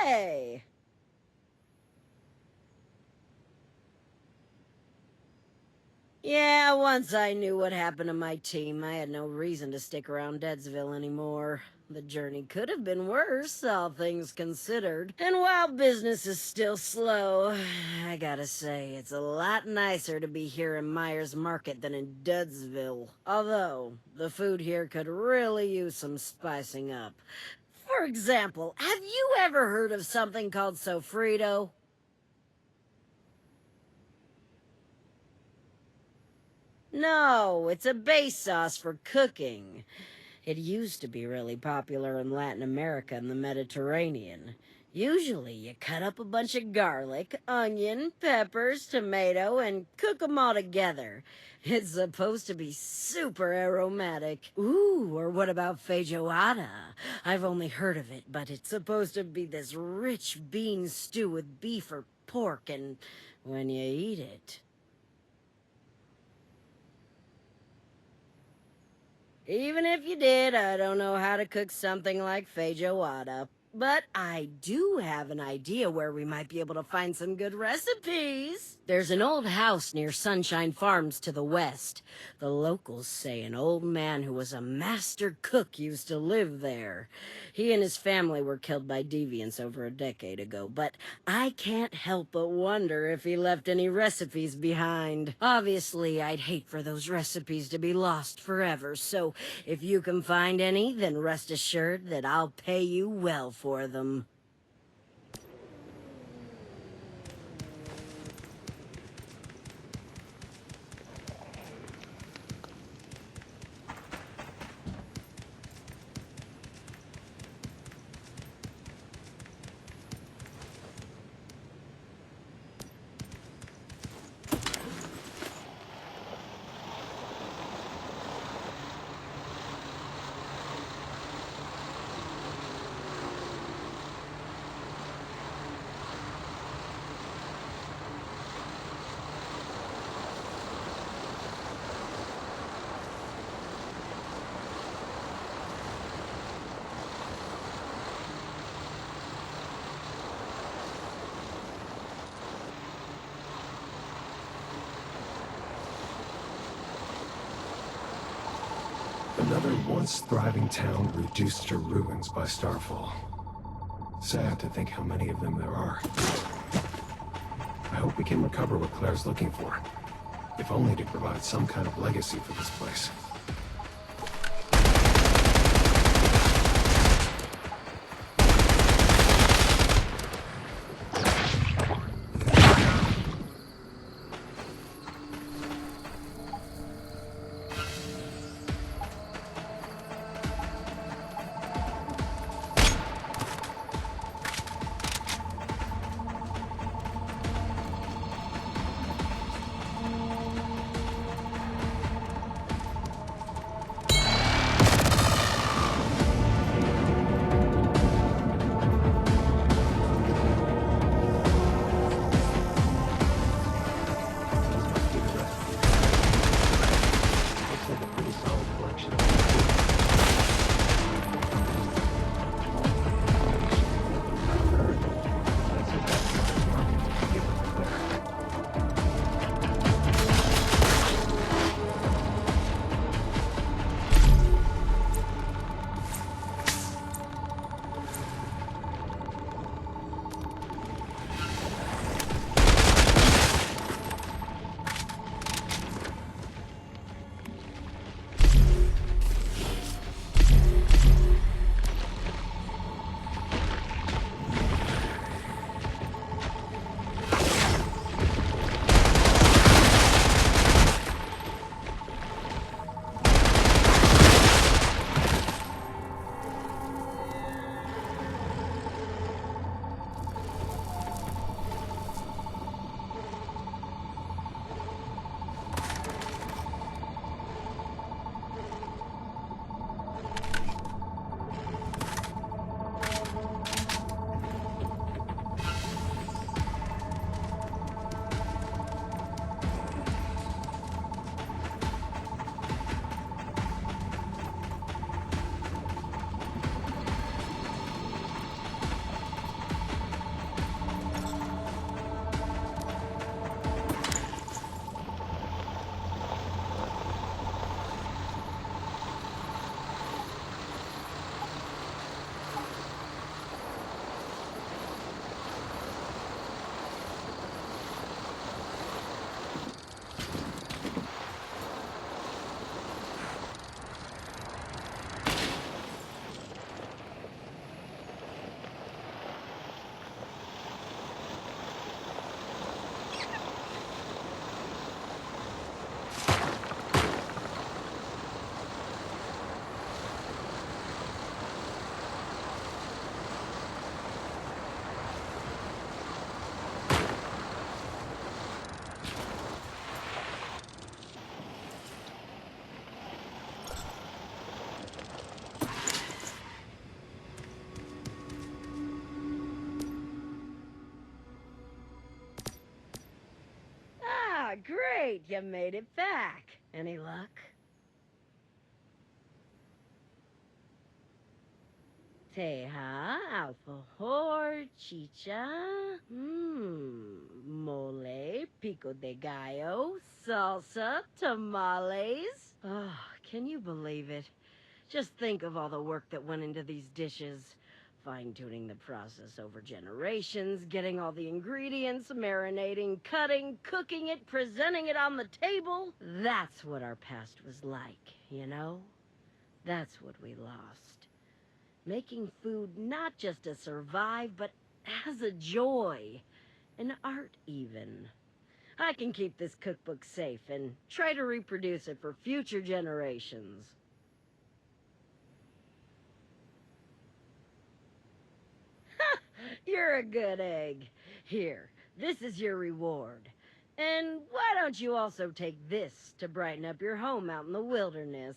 Hey! Yeah, once I knew what happened to my team, I had no reason to stick around Deadsville anymore. The journey could have been worse, all things considered. And while business is still slow, I gotta say, it's a lot nicer to be here in Myers Market than in Dudsville. Although, the food here could really use some spicing up. For example, have you ever heard of something called sofrito? No, it's a base sauce for cooking. It used to be really popular in Latin America and the Mediterranean. Usually you cut up a bunch of garlic, onion, peppers, tomato, and cook 'em all together. It's supposed to be super aromatic. Ooh, or what about feijoada? I've only heard of it, but it's supposed to be this rich bean stew with beef or pork, and when you eat it... Even if you did, I don't know how to cook something like feijoada. But I do have an idea where we might be able to find some good recipes. There's an old house near Sunshine Farms to the west. The locals say an old man who was a master cook used to live there. He and his family were killed by deviants over a decade ago, but I can't help but wonder if he left any recipes behind. Obviously, I'd hate for those recipes to be lost forever, so if you can find any, then rest assured that I'll pay you well for them. Another once thriving town reduced to ruins by Starfall. Sad to think how many of them there are. I hope we can recover what Claire's looking for, if only to provide some kind of legacy for this place. Great, you made it back. Any luck? Teja, alfajor, chicha, mole, pico de gallo, salsa, tamales. Oh, can you believe it? Just think of all the work that went into these dishes. Fine-tuning the process over generations, getting all the ingredients, marinating, cutting, cooking it, presenting it on the table. That's what our past was like, you know? That's what we lost. Making food not just to survive, but as a joy. An art, even. I can keep this cookbook safe and try to reproduce it for future generations. You're a good egg. Here, this is your reward. And why don't you also take this to brighten up your home out in the wilderness?